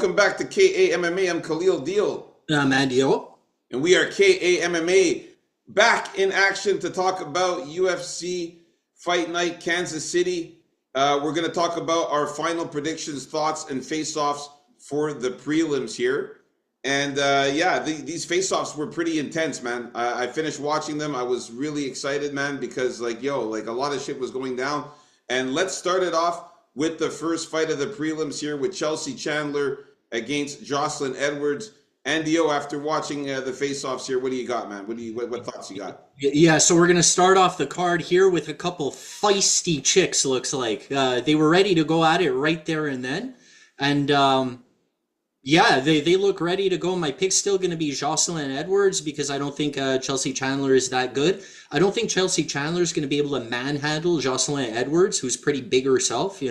welcome back to KAMMA. I'm Khalil Deal, Mandio. and we are KAMMA back in action to talk about UFC Fight Night Kansas City. We're going to talk about our final predictions, thoughts, and face-offs for the prelims here. And these face-offs were pretty intense, man. I finished watching them. I was really excited, man, because a lot of shit was going down. And let's start it off with the first fight of the prelims here with Chelsea Chandler against Jocelyn Edwards. Andio, after watching the face-offs here, what do you got, man? What thoughts you got? Yeah, so we're gonna start off the card here with a couple feisty chicks. Looks like they were ready to go at it right there and then, and they look ready to go. My pick's still gonna be Jocelyn Edwards because I don't think Chelsea Chandler is that good. I don't think Chelsea Chandler is gonna be able to manhandle Jocelyn Edwards, who's pretty big herself,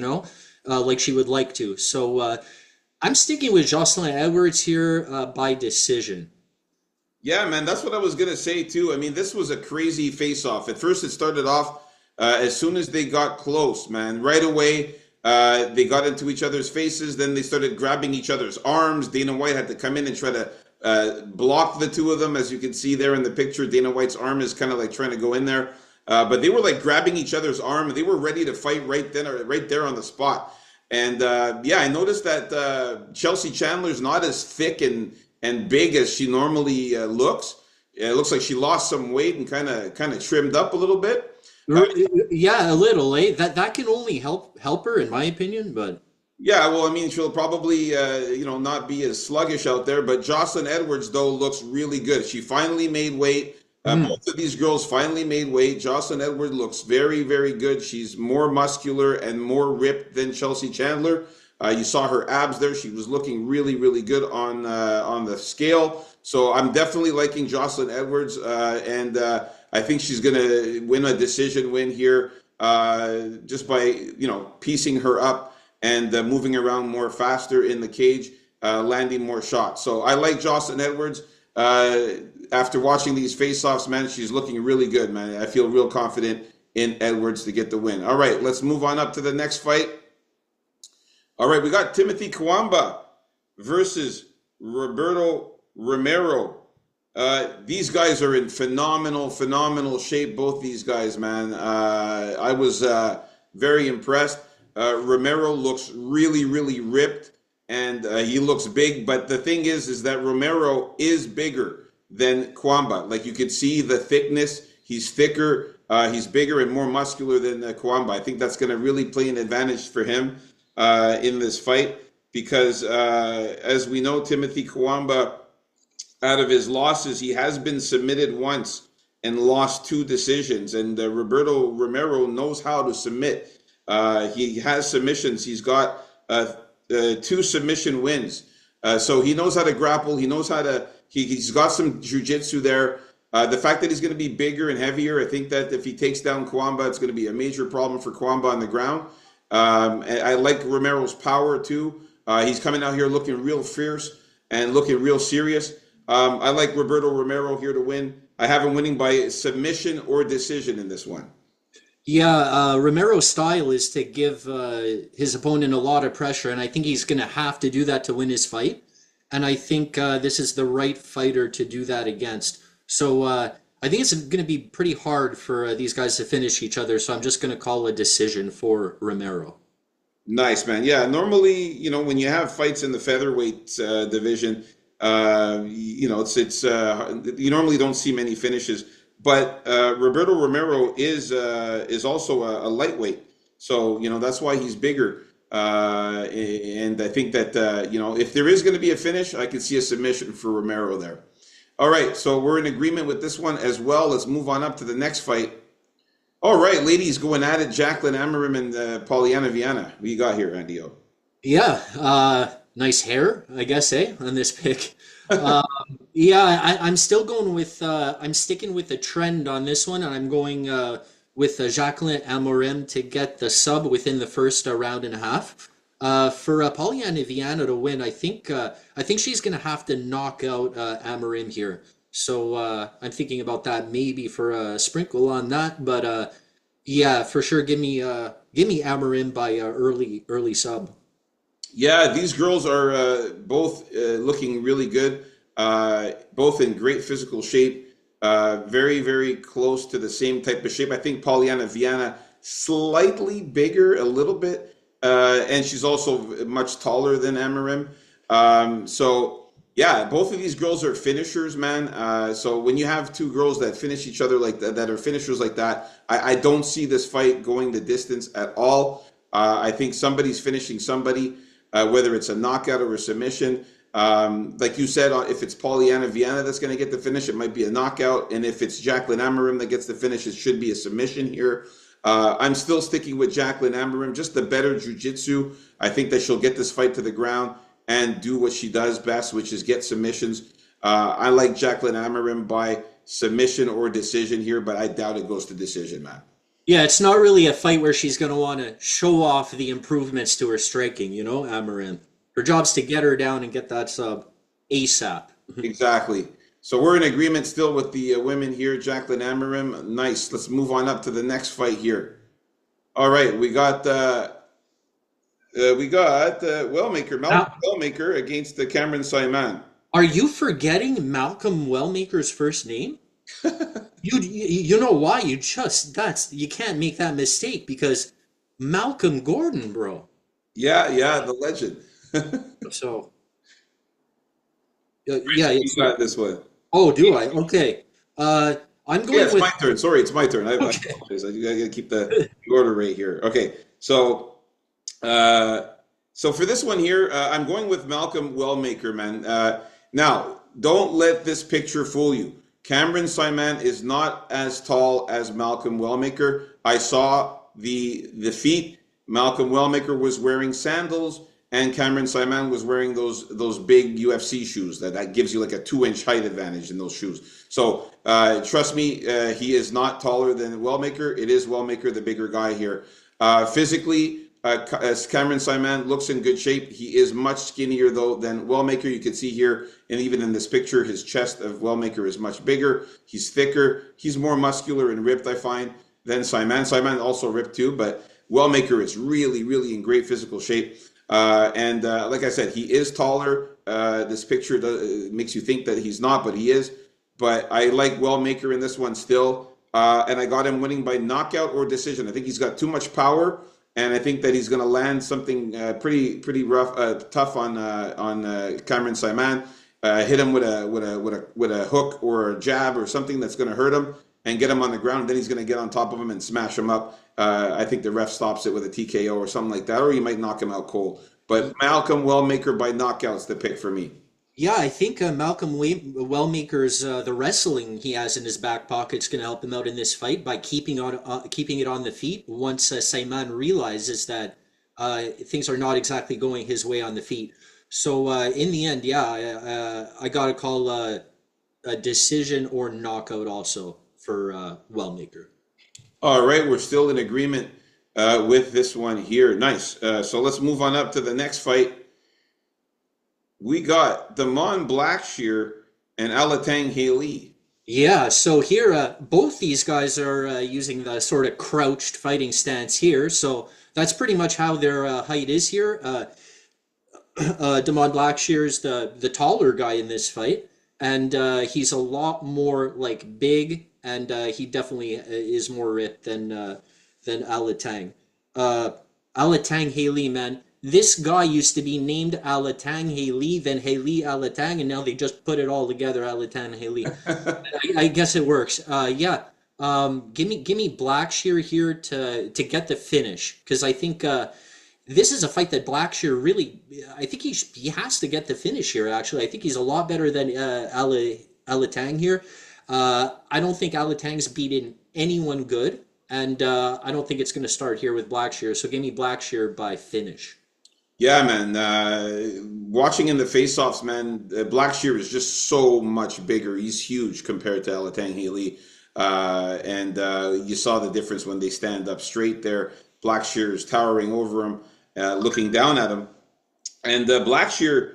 like she would like to. So I'm sticking with Jocelyn Edwards here by decision. Yeah, man, that's what I was gonna say too. I mean, this was a crazy face-off. At first, it started off as soon as they got close, man. Right away, they got into each other's faces. Then they started grabbing each other's arms. Dana White had to come in and try to block the two of them, as you can see there in the picture. Dana White's arm is kind of like trying to go in there, but they were like grabbing each other's arm, and they were ready to fight right then, or right there on the spot. And I noticed that Chelsea Chandler's not as thick and big as she normally looks. It looks like she lost some weight and kind of trimmed up a little bit. Yeah, a little, eh? That can only help her, in my opinion. But Yeah, well, I mean, she'll probably not be as sluggish out there. But Jocelyn Edwards, though, looks really good. She finally made weight. Both of these girls finally made weight. Jocelyn Edwards looks very, very good. She's more muscular and more ripped than Chelsea Chandler. You saw her abs there. She was looking really, really good on the scale. So I'm definitely liking Jocelyn Edwards, and I think she's going to win a decision win here just by piecing her up and moving around more faster in the cage, landing more shots. So I like Jocelyn Edwards. After watching these face-offs, man, she's looking really good, man. I feel real confident in Edwards to get the win. All right, let's move on up to the next fight. All right, we got Timothy Kwamba versus Roberto Romero. These guys are in phenomenal shape, both these guys, man. I was very impressed. Romero looks really, really ripped, and he looks big. But the thing is that Romero is bigger than Kwamba. Like, you could see the thickness. He's thicker. He's bigger and more muscular than Kwamba. I think that's going to really play an advantage for him in this fight because, as we know, Timothy Kwamba, out of his losses, he has been submitted once and lost 2 decisions. And Roberto Romero knows how to submit. He has submissions. He's got 2 submission wins. So he knows how to grapple. He knows how to. He's got some jiu-jitsu there. The fact that he's going to be bigger and heavier, I think that if he takes down Kwamba, it's going to be a major problem for Kwamba on the ground. I like Romero's power too. He's coming out here looking real fierce and looking real serious. I like Roberto Romero here to win. I have him winning by submission or decision in this one. yeah, Romero's style is to give his opponent a lot of pressure, and I think he's gonna have to do that to win his fight. And I think this is the right fighter to do that against. So I think it's going to be pretty hard for these guys to finish each other. So I'm just going to call a decision for Romero. Nice, man. Yeah, normally, when you have fights in the featherweight division, it's you normally don't see many finishes. But Roberto Romero is also a lightweight, so that's why he's bigger. And I think that if there is going to be a finish, I could see a submission for Romero there. All right, so we're in agreement with this one as well. Let's move on up to the next fight. All right, ladies going at it, Jaclyn, Amari, and Paulina, Vienna. What you got here, Andio? Yeah, nice hair, I guess, on this pick. I'm still going with, I'm sticking with the trend on this one, and I'm going with Jaclyn Amari to get the sub within the first round and a half. For Paulina Vienna to win, I think she's gonna have to knock out Amari here. So I'm thinking about that maybe for a sprinkle on that, but yeah, for sure, give me Amari by early sub. Yeah, these girls are both looking really good, both in great physical shape, very, very close to the same type of shape. I think Pollyanna Vienna slightly bigger, a little bit, and she's also much taller than Amarim. So, yeah, both of these girls are finishers, man. So when you have two girls that finish each other like that, that are finishers like that, I don't see this fight going the distance at all. I think somebody's finishing somebody, whether it's a knockout or a submission. Like you said, if it's Pollyanna Vienna that's going to get the finish, it might be a knockout. And if it's Jaclyn Amarim that gets the finish, it should be a submission here. I'm still sticking with Jaclyn Amarim, just the better jiu-jitsu. I think that she'll get this fight to the ground and do what she does best, which is get submissions. I like Jaclyn Amarim by submission or decision here, but I doubt it goes to decision, man. Yeah, it's not really a fight where she's going to want to show off the improvements to her striking, you know, Amarin. Her job's to get her down and get that sub ASAP. Exactly. So we're in agreement still with the women here. Jaclyn Amarim, nice. Let's move on up to the next fight here. All right, we got Wellmaker, Malcolm Now, Wellmaker against the Cameron Simon. are you forgetting Malcolm Wellmaker's first name? You know why? You can't make that mistake because Malcolm Gordon, bro. Yeah, the legend. So yeah. You got this one. Oh, do I? Okay. I'm Yeah, going it's with my turn. Sorry, it's my turn. I okay. apologize. I gotta keep the order right here. Okay, uh, so for this one here, I'm going with Malcolm Wellmaker, man. Now, don't let this picture fool you. Cameron Simon is not as tall as Malcolm Wellmaker. I saw the feet. Malcolm Wellmaker was wearing sandals, and Cameron Simon was wearing those big UFC shoes. That gives you like a 2 inch height advantage in those shoes. So trust me, he is not taller than Wellmaker. It is Wellmaker, the bigger guy here. Physically, as Cameron Simon looks in good shape. He is much skinnier though than Wellmaker. You can see here, and even in this picture, his chest of Wellmaker is much bigger. He's thicker. He's more muscular and ripped, I find, than Simon. Simon also ripped too, but Wellmaker is really, really in great physical shape. And like I said, he is taller. This picture makes you think that he's not, but he is. But I like Wellmaker in this one still. And I got him winning by knockout or decision. I think he's got too much power, and I think that he's going to land something pretty rough, tough on Cameron Simon. Hit him with a hook or a jab or something that's going to hurt him and get him on the ground. Then he's going to get on top of him and smash him up. I think the ref stops it with a TKO or something like that, or he might knock him out cold. But Malcolm Wellmaker by knockout's the pick for me. Yeah, I think Malcolm Wellmaker's the wrestling he has in his back pocket is going to help him out in this fight by keeping it on the feet. Once Simon realizes that things are not exactly going his way on the feet, so in the end, yeah, I got to call a decision or knockout also for Wellmaker. All right, we're still in agreement with this one here. Nice. So let's move on up to the next fight. We got Deman Blackshere and Alatang Haley. Yeah, so here, both these guys are using the sort of crouched fighting stance here. So that's pretty much how their height is here. Demond Blackshear is the taller guy in this fight, and he's a lot more like big, and he definitely is more ripped than Alatang. Alatang Haley, man. This guy used to be named Alatang Haley, then Haley Alatang, and now they just put it all together, Alatang Haley. I guess it works. Yeah. Give me Blackshear here to get the finish, because I think this is a fight that Blackshear really. I think he has to get the finish here. Actually, I think he's a lot better than Alatang here. I don't think Alatang's beaten anyone good, and I don't think it's going to start here with Blackshear. So give me Blackshear by finish. Yeah, man. Watching in the face-offs, man, Blackshear is just so much bigger. He's huge compared to Alatang Haley. And you saw the difference when they stand up straight there. Blackshear is towering over him, looking down at him. And Blackshear,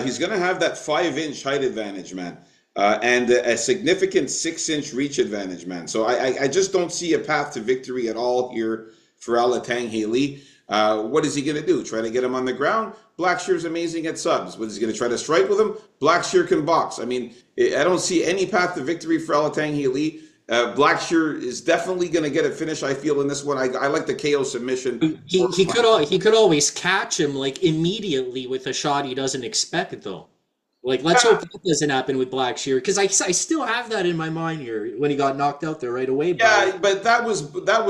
he's going to have that 5 inch height advantage, man. And a significant 6 inch reach advantage, man. So I just don't see a path to victory at all here for Alatang Haley. What is he going to do? Try to get him on the ground? Blackshere's amazing at subs. What is he going to try to strike with him? Blackshere can box. I mean, I don't see any path to victory for Alatang Healy. Blackshere is definitely going to get a finish, I feel, in this one. I like the KO submission. He could always catch him like immediately with a shot he doesn't expect, though. Like, let's hope that doesn't happen with Blackshere, because I still have that in my mind here when he got knocked out there right away. Yeah, but that was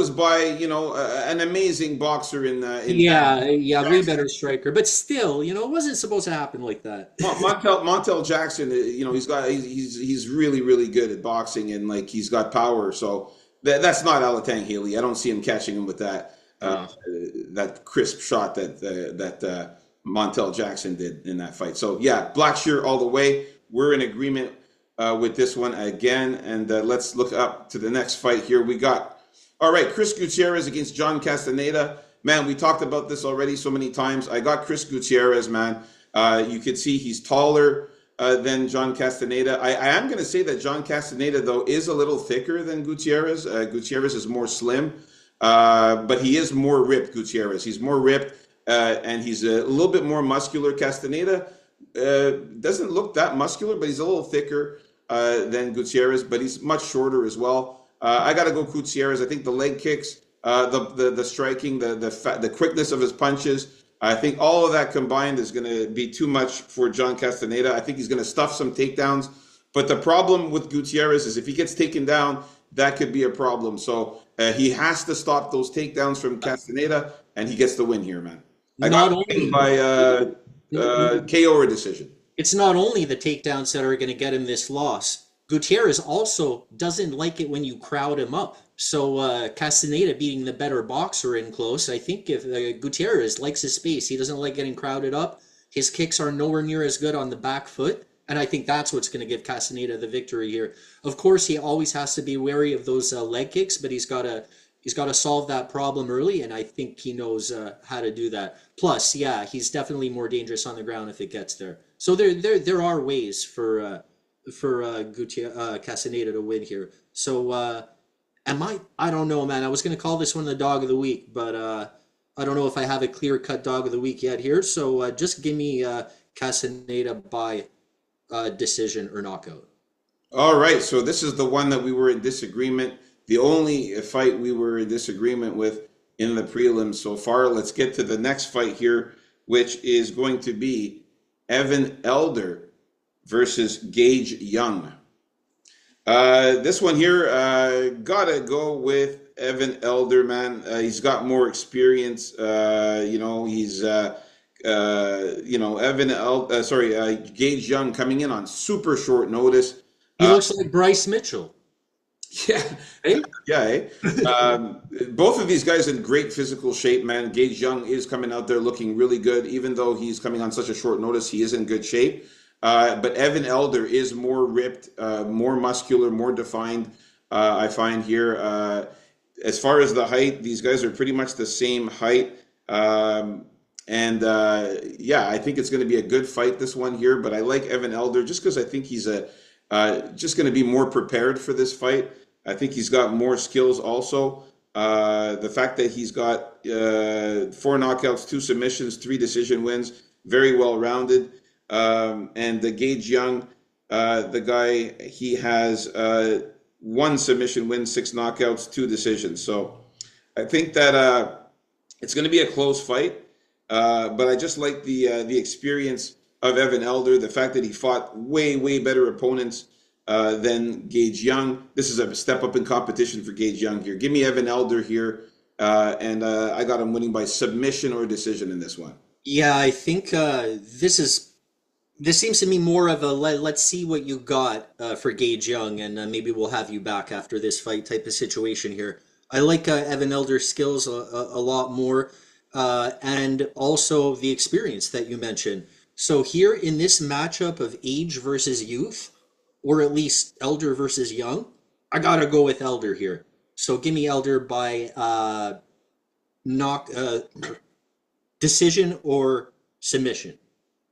by an amazing boxer in way better striker, but still, it wasn't supposed to happen like that. Montel Jackson, he's really really good at boxing, and like he's got power. So that's not Alatang Healy. I don't see him catching him with that crisp shot that Montel Jackson did in that fight. So yeah, Blackshere all the way. We're in agreement with this one again, and let's look up to the next fight here. We got, all right, Chris Gutierrez against John Castaneda. Man, we talked about this already so many times. I got Chris Gutierrez, man. You can see he's taller than John Castaneda. I am going to say that John Castaneda, though, is a little thicker than Gutierrez. Gutierrez is more slim, but he is more ripped, Gutierrez. He's more ripped. And he's a little bit more muscular. Castaneda doesn't look that muscular, but he's a little thicker than Gutierrez, but he's much shorter as well. I got to go Gutierrez. I think the leg kicks, the striking, the quickness of his punches, I think all of that combined is going to be too much for John Castaneda. I think he's going to stuff some takedowns. But the problem with Gutierrez is if he gets taken down, that could be a problem. So he has to stop those takedowns from Castaneda, and he gets the win here, man. I got him by KO or decision. It's not only the takedowns that are going to get him this loss. Gutierrez also doesn't like it when you crowd him up. So Castaneda being the better boxer in close, I think if Gutierrez likes his space, he doesn't like getting crowded up. His kicks are nowhere near as good on the back foot. And I think that's what's going to give Castaneda the victory here. Of course, he always has to be wary of those leg kicks, but he's got to solve that problem early, and I think he knows how to do that. Plus, yeah, he's definitely more dangerous on the ground if it gets there. So there are ways for Castaneda to win here. So I don't know, man. I was going to call this one the dog of the week, but I don't know if I have a clear-cut dog of the week yet here. So just give me Castaneda by decision or knockout. All right, so this is the one that we were in disagreement. The only fight we were in disagreement with in the prelims so far. Let's get to the next fight here, which is going to be Evan Elder versus Gage Young. This one here, gotta go with Evan Elder, man. He's got more experience. He's Gage Young coming in on super short notice. He looks like Bryce Mitchell. Yeah, hey? Yeah. Both of these guys in great physical shape, man. Gage Young is coming out there looking really good, even though he's coming on such a short notice. He is in good shape. But Evan Elder is more ripped, more muscular, more defined. I find here, as far as the height, these guys are pretty much the same height. I think it's going to be a good fight, this one here. But I like Evan Elder just because I think he's just going to be more prepared for this fight. I think he's got more skills also. The fact that he's got 4 knockouts, 2 submissions, 3 decision wins, very well-rounded. And the Gage Young, the guy, he has 1 submission win, 6 knockouts, 2 decisions. So I think that it's going to be a close fight. But I just like the experience of Evan Elder, the fact that he fought way, way better opponents than Gage Young. This is a step up in competition for Gage Young here. Give me Evan Elder here, and I got him winning by submission or decision in this one. Yeah, I think this seems to me more of a let's see what you got for Gage Young, and maybe we'll have you back after this fight type of situation here. I like Evan Elder's skills a lot more, and also the experience that you mentioned. So here in this matchup of age versus youth, or at least Elder versus Young, I gotta go with Elder here. So give me Elder by decision or submission.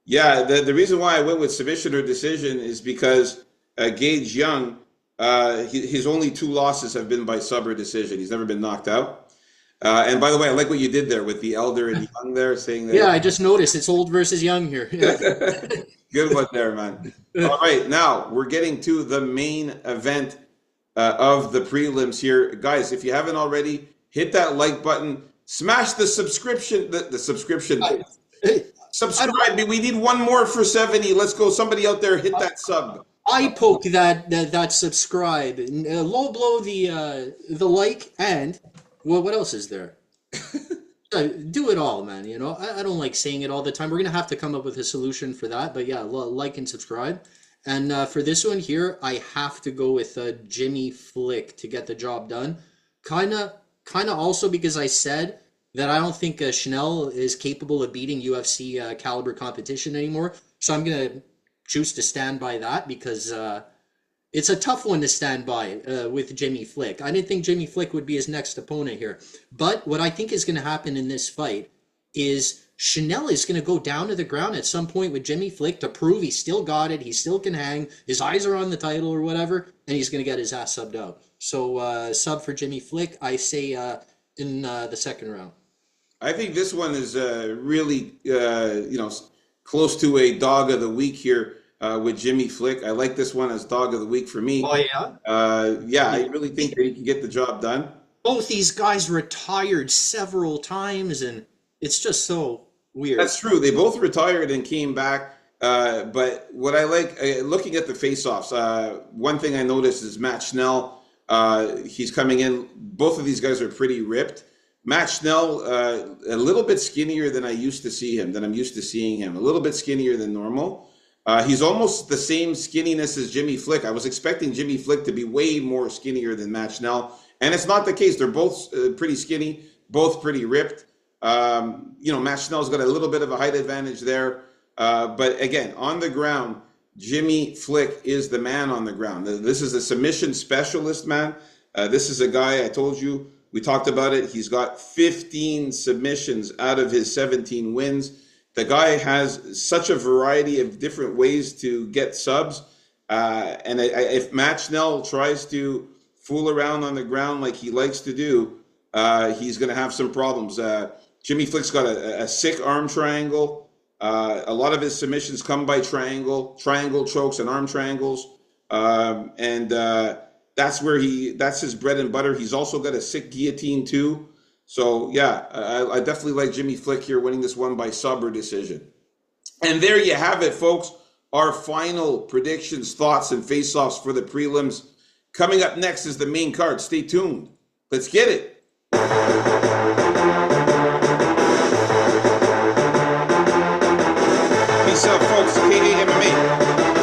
Yeah, the reason why I went with submission or decision is because Gage Young, his only 2 losses have been by sub or decision. He's never been knocked out. And by the way, I like what you did there with the elder and young there, saying Yeah, that. I just noticed it's old versus young here. Yeah. Good one there, man. All right, now we're getting to the main event of the prelims here. Guys, if you haven't already, hit that like button, smash the subscription, the subscription. Subscribe. We need one more for 70. Let's go. Somebody out there, hit that sub. I poke that subscribe, low blow the like, and well, what else is there? Do it all, man. You know, I don't like saying it all the time. We're gonna have to come up with a solution for that. But yeah, like and subscribe. And for this one here, I have to go with Jimmy Flick to get the job done. Kinda also because I said that I don't think Schnell is capable of beating UFC caliber competition anymore. So I'm gonna choose to stand by that because it's a tough one to stand by with Jimmy Flick. I didn't think Jimmy Flick would be his next opponent here. But what I think is going to happen in this fight is Schnell is going to go down to the ground at some point with Jimmy Flick to prove he still got it, he still can hang, his eyes are on the title or whatever, and he's going to get his ass subbed out. So sub for Jimmy Flick, I say in the second round. I think this one is really, close to a dog of the week here. With Jimmy Flick. I like this one as dog of the week for me. Oh, yeah? Yeah, I really think that he can get the job done. Both these guys retired several times, and it's just so weird. That's true. They both retired and came back. But what I like, looking at the face-offs, one thing I noticed is Matt Schnell. He's coming in. Both of these guys are pretty ripped. Matt Schnell, a little bit skinnier than I'm used to seeing him. A little bit skinnier than normal. He's almost the same skinniness as Jimmy Flick. I was expecting Jimmy Flick to be way more skinnier than Matt Schnell, and it's not the case. They're both pretty skinny, both pretty ripped. Matt Schnell's got a little bit of a height advantage there. But again, on the ground, Jimmy Flick is the man on the ground. This is a submission specialist, man. This is a guy, I told you, we talked about it. He's got 15 submissions out of his 17 wins. The guy has such a variety of different ways to get subs. And if Matt Schnell tries to fool around on the ground like he likes to do, he's going to have some problems. Jimmy Flick's got a sick arm triangle. A lot of his submissions come by triangle chokes and arm triangles. That's his bread and butter. He's also got a sick guillotine too. So, yeah, I definitely like Jimmy Flick here winning this one by sub or decision. And there you have it, folks. Our final predictions, thoughts, and face-offs for the prelims. Coming up next is the main card. Stay tuned. Let's get it. Peace out, folks. KA MMA.